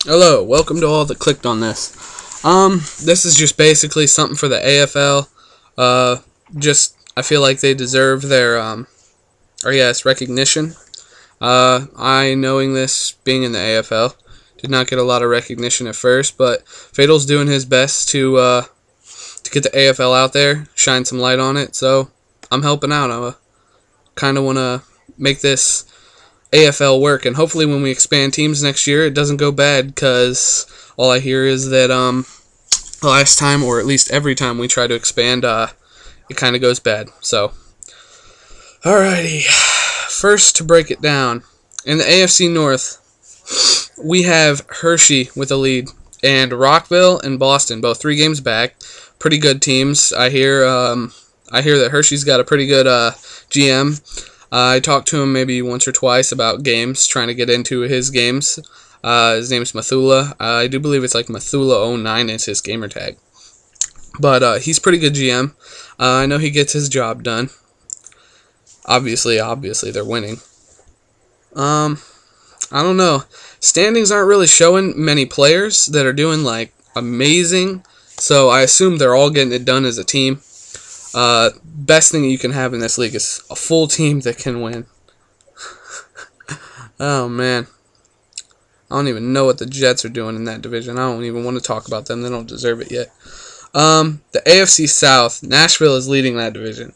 Hello, welcome to all that clicked on this. This is just basically something for the AFL. I feel like they deserve their, recognition. I, knowing this, being in the AFL, did not get a lot of recognition at first, but Fatal's doing his best to get the AFL out there, shine some light on it, so I'm helping out. I kind of want to make this AFL work, and hopefully when we expand teams next year, it doesn't go bad, because all I hear is that the last time, or at least every time we try to expand, it kind of goes bad. So, alrighty, first to break it down, in the AFC North, we have Hershey with a lead, and Rockville and Boston, both 3 games back. Pretty good teams. I hear that Hershey's got a pretty good GM. I talked to him maybe once or twice about games, trying to get into his games. His name is Mathula. I do believe it's like Mathula09 is his gamer tag. But he's pretty good GM. I know he gets his job done. Obviously, they're winning. I don't know. Standings aren't really showing many players that are doing, like, amazing. So I assume they're all getting it done as a team. Best thing you can have in this league is a full team that can win. Oh, man. I don't even know what the Jets are doing in that division. I don't even want to talk about them. They don't deserve it yet. The AFC South, Nashville is leading that division.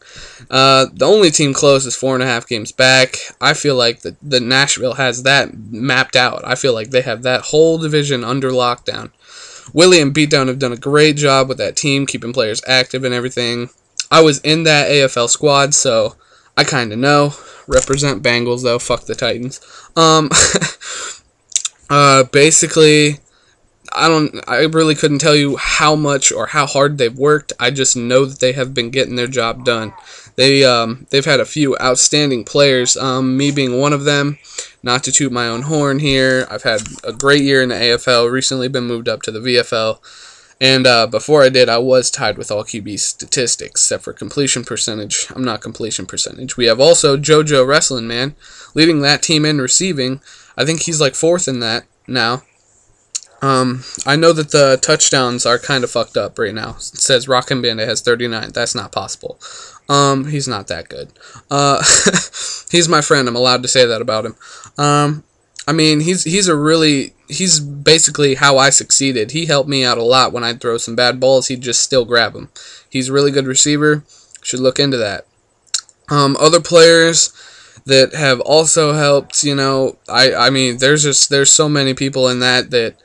The only team close is 4.5 games back. I feel like the Nashville has that mapped out. I feel like they have that whole division under lockdown. Willie and Beatdown have done a great job with that team, keeping players active and everything. I was in that AFL squad, so I kind of know. Represent Bengals, though. Fuck the Titans. Basically, I really couldn't tell you how much or how hard they've worked. I just know that they have been getting their job done. They've had a few outstanding players, me being one of them. Not to toot my own horn here, I've had a great year in the AFL, recently been moved up to the VFL, and before I did, I was tied with all QB statistics, except for completion percentage. I'm not completion percentage. We have also JoJo Wrestling Man, leading that team in receiving. I think he's like 4th in that now. I know that the touchdowns are kind of fucked up right now. It says Rockin' Bandit has 39. That's not possible. He's not that good. He's my friend. I'm allowed to say that about him. I mean, he's basically how I succeeded. He helped me out a lot when I'd throw some bad balls. He'd just still grab them. He's a really good receiver. Should look into that. Other players that have also helped, I mean, there's so many people in that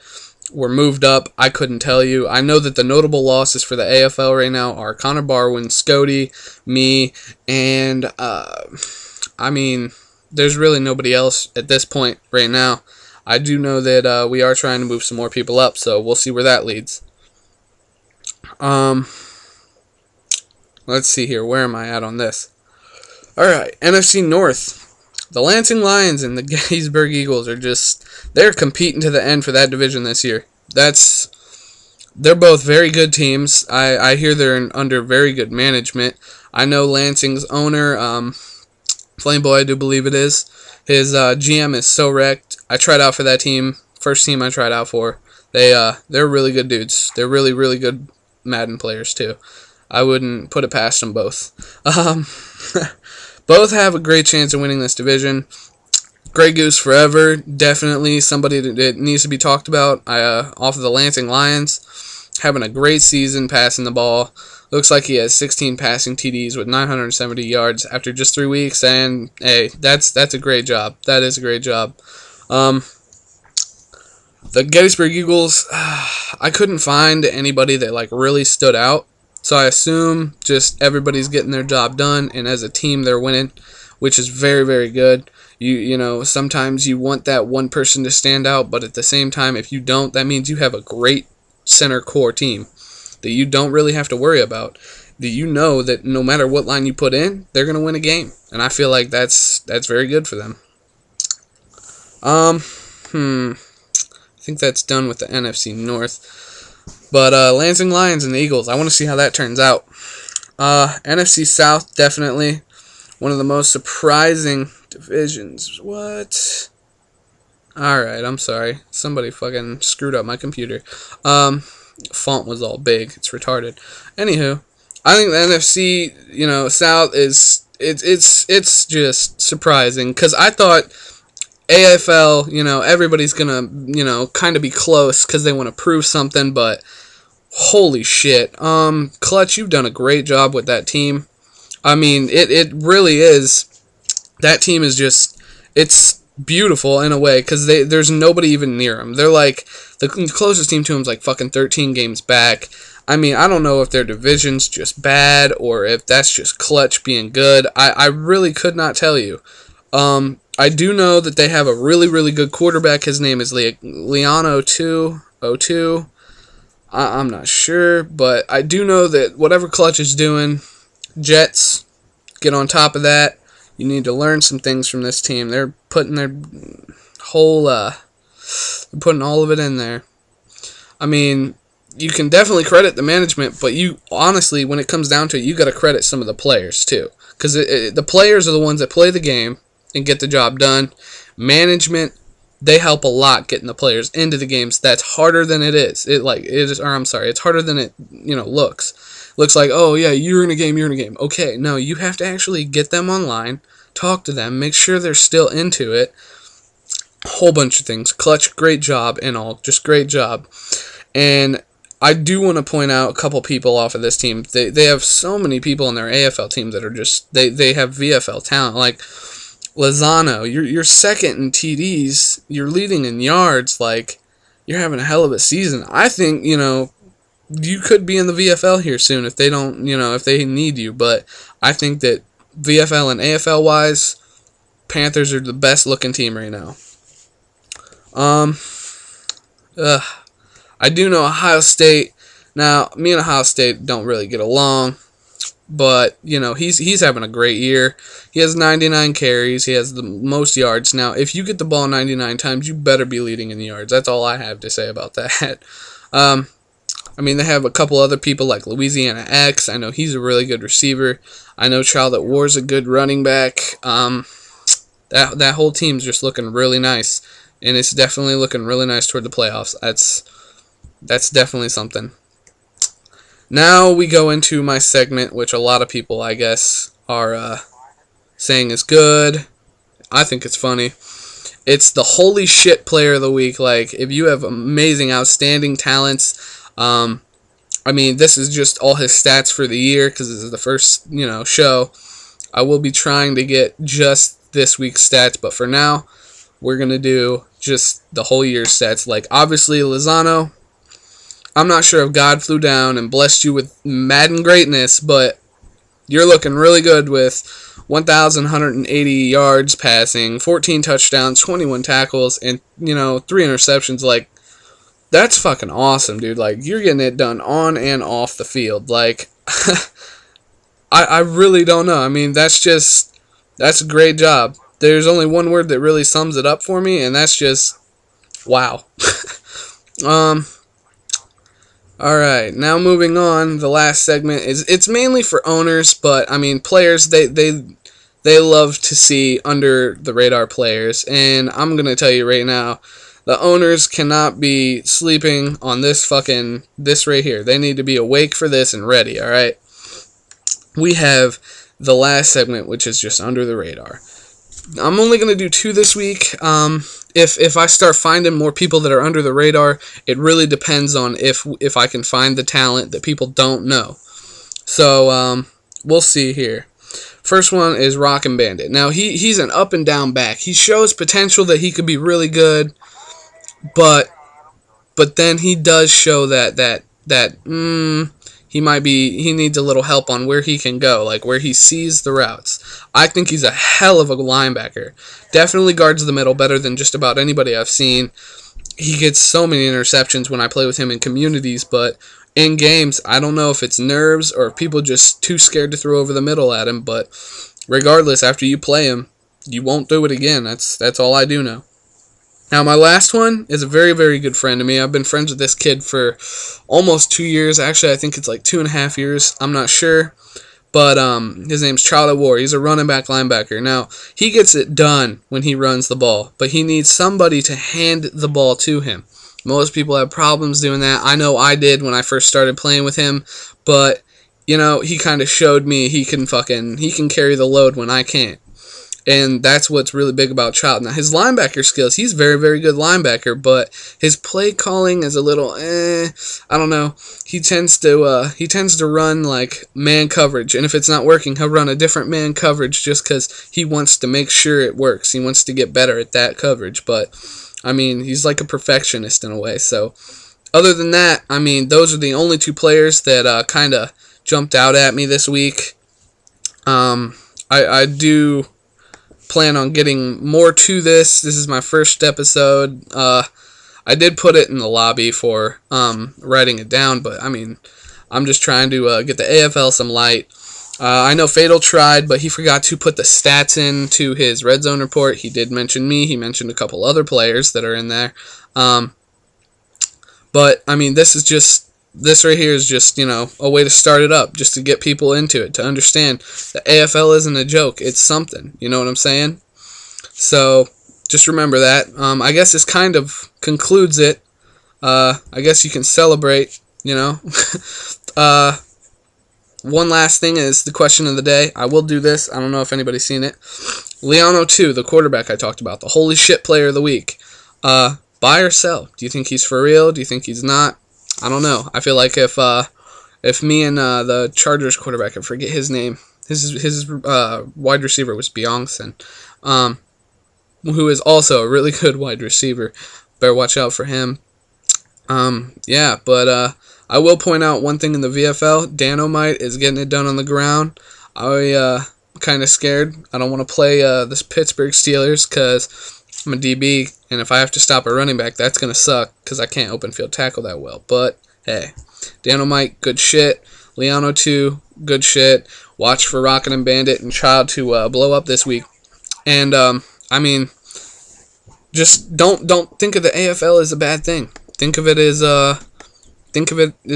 were moved up, I couldn't tell you. I know that the notable losses for the AFL right now are Connor Barwin, Scody, me, and, I mean, there's really nobody else at this point right now. I do know that we are trying to move some more people up, so we'll see where that leads. Let's see here. Where am I at on this? Alright, NFC North. The Lansing Lions and the Gettysburg Eagles are they're competing to the end for that division this year. They're both very good teams. I hear they're under very good management. I know Lansing's owner, Flameboy, I do believe it is. His GM is so wrecked. I tried out for that team. First team I tried out for. They're really good dudes. They're really, really good Madden players, too. I wouldn't put it past them both. Both have a great chance of winning this division. Grey Goose forever. Definitely somebody that needs to be talked about. Off of the Lansing Lions. Having a great season passing the ball. Looks like he has 16 passing TDs with 970 yards after just 3 weeks. And, hey, that's a great job. That is a great job. The Gettysburg Eagles, I couldn't find anybody that, really stood out. So I assume just everybody's getting their job done, and as a team they're winning, which is very, very good. You know, sometimes you want that one person to stand out, but at the same time, if you don't, that means you have a great center core team that you don't really have to worry about. That you know that no matter what line you put in, they're going to win a game. And I feel like that's very good for them. I think that's done with the NFC North. But Lansing Lions and the Eagles, I want to see how that turns out. NFC South, definitely one of the most surprising divisions. What? Alright, I'm sorry. Somebody fucking screwed up my computer. Font was all big. It's retarded. Anywho, I think the NFC, South is it's just surprising because I thought AFL, everybody's gonna, kind of be close because they want to prove something, but holy shit, Clutch, you've done a great job with that team. I mean, it really is. That team is just, it's beautiful in a way because there's nobody even near them. They're like, the closest team to them is like fucking 13 games back. I mean, I don't know if their division's just bad or if that's just Clutch being good. I really could not tell you. I do know that they have a really, really good quarterback. His name is Leon02. I'm not sure, but I do know that whatever Clutch is doing, Jets, get on top of that. You need to learn some things from this team. They're putting their whole, putting all of it in there. I mean, you can definitely credit the management, but you, honestly, when it comes down to it, you got to credit some of the players, too. Because the players are the ones that play the game and get the job done. Management, they help a lot getting the players into the games. That's harder than it is. It's harder than it, looks. Looks like, oh yeah, you're in a game. Okay, no, you have to actually get them online, talk to them, make sure they're still into it. A whole bunch of things. Clutch, great job and all, just great job. And I do want to point out a couple people off of this team. They have so many people in their AFL team that are just, they have VFL talent. Like Lozano, you're second in TDs, you're leading in yards, like, you're having a hell of a season. I think, you could be in the VFL here soon if they don't, if they need you, but I think that VFL and AFL wise, Panthers are the best looking team right now. I do know Ohio State. Now, me and Ohio State don't really get along, but he's having a great year. He has 99 carries. He has the most yards. Now, if you get the ball 99 times, you better be leading in yards. That's all I have to say about that. I mean, they have a couple other people like Louisiana X. I know he's a really good receiver. I know Charlotte War's a good running back. That whole team's just looking really nice, and it's definitely looking really nice toward the playoffs. That's definitely something. Now we go into my segment, which a lot of people, I guess, are saying is good. I think it's funny. It's the holy shit player of the week. Like, if you have amazing, outstanding talents, I mean, this is just all his stats for the year because this is the first, show. I will be trying to get just this week's stats, but for now, we're going to do just the whole year's stats. Like, obviously, Lozano, I'm not sure if God flew down and blessed you with Madden greatness, but you're looking really good with 1,180 yards passing, 14 touchdowns, 21 tackles, and, 3 interceptions. Like, that's fucking awesome, dude. Like, you're getting it done on and off the field. Like, I really don't know. I mean, that's a great job. There's only one word that really sums it up for me, and that's just, wow. Alright, now moving on, the last segment it's mainly for owners, but, I mean, players, they love to see under the radar players, and I'm going to tell you right now, the owners cannot be sleeping on this right here. They need to be awake for this and ready, alright? We have the last segment, which is just under the radar. I'm only going to do 2 this week. If I start finding more people that are under the radar, it really depends on if I can find the talent that people don't know. So, we'll see here. First one is Rockin' Bandit. Now, he's an up and down back. He shows potential that he could be really good, but then he does show that he needs a little help on where he can go, like where he sees the routes. I think he's a hell of a linebacker. Definitely guards the middle better than just about anybody I've seen. He gets so many interceptions when I play with him in communities, but in games, I don't know if it's nerves or if people just too scared to throw over the middle at him, but regardless, after you play him, you won't do it again. That's all I do know. Now, my last one is a very, very good friend of me. I've been friends with this kid for almost 2 years. Actually, I think it's like 2.5 years. I'm not sure. But his name's Child of War. He's a running back linebacker. Now, he gets it done when he runs the ball, but he needs somebody to hand the ball to him. Most people have problems doing that. I know I did when I first started playing with him, but you know, he kind of showed me he can carry the load when I can't. And that's what's really big about Child. Now, his linebacker skills, he's very, very good linebacker, but his play calling is a little, I don't know. He tends to run like man coverage, and if it's not working, he'll run a different man coverage just because he wants to make sure it works. He wants to get better at that coverage, but I mean, he's like a perfectionist in a way. So, other than that, I mean, those are the only two players that kind of jumped out at me this week. I do plan on getting more to this. This is my first episode. I did put it in the lobby for writing it down, but I mean, I'm just trying to get the AFL some light. I know Fatal tried, but he forgot to put the stats into his red zone report. He did mention me. He mentioned a couple other players that are in there. But I mean, this right here is just, you know, a way to start it up, just to get people into it, to understand the AFL isn't a joke. It's something. You know what I'm saying? So just remember that. I guess this kind of concludes it. I guess you can celebrate, you know. One last thing is the question of the day. I will do this. I don't know if anybody's seen it. Leano 2, the quarterback I talked about, the holy shit player of the week. Buy or sell? Do you think he's for real? Do you think he's not? I don't know. I feel like if me and the Chargers quarterback, I forget his name, his wide receiver was Beyonce, who is also a really good wide receiver. Better watch out for him. Yeah, but I will point out one thing in the VFL. Dynamite is getting it done on the ground. I'm kind of scared. I don't want to play this Pittsburgh Steelers because I'm a DB, and if I have to stop a running back, that's going to suck because I can't open field tackle that well. But, hey, Dynamite, good shit. Leano 2, good shit. Watch for Rocket and Bandit and Child to blow up this week. And, I mean, just don't think of the AFL as a bad thing. Think of it as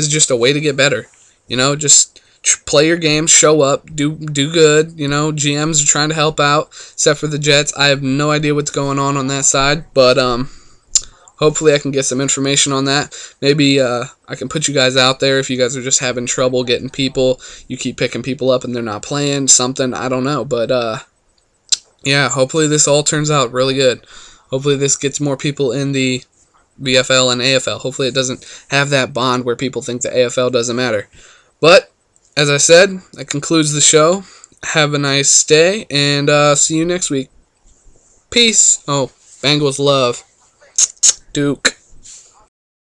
just a way to get better. You know, just play your game, show up, do good. You know, GMs are trying to help out, except for the Jets. I have no idea what's going on that side, but hopefully I can get some information on that. Maybe I can put you guys out there if you guys are just having trouble getting people. You keep picking people up and they're not playing something. I don't know, but yeah, hopefully this all turns out really good. Hopefully this gets more people in the VFL and AFL. Hopefully it doesn't have that bond where people think the AFL doesn't matter. But as I said, that concludes the show. Have a nice day, and see you next week. Peace. Oh, Bengals love. Duke.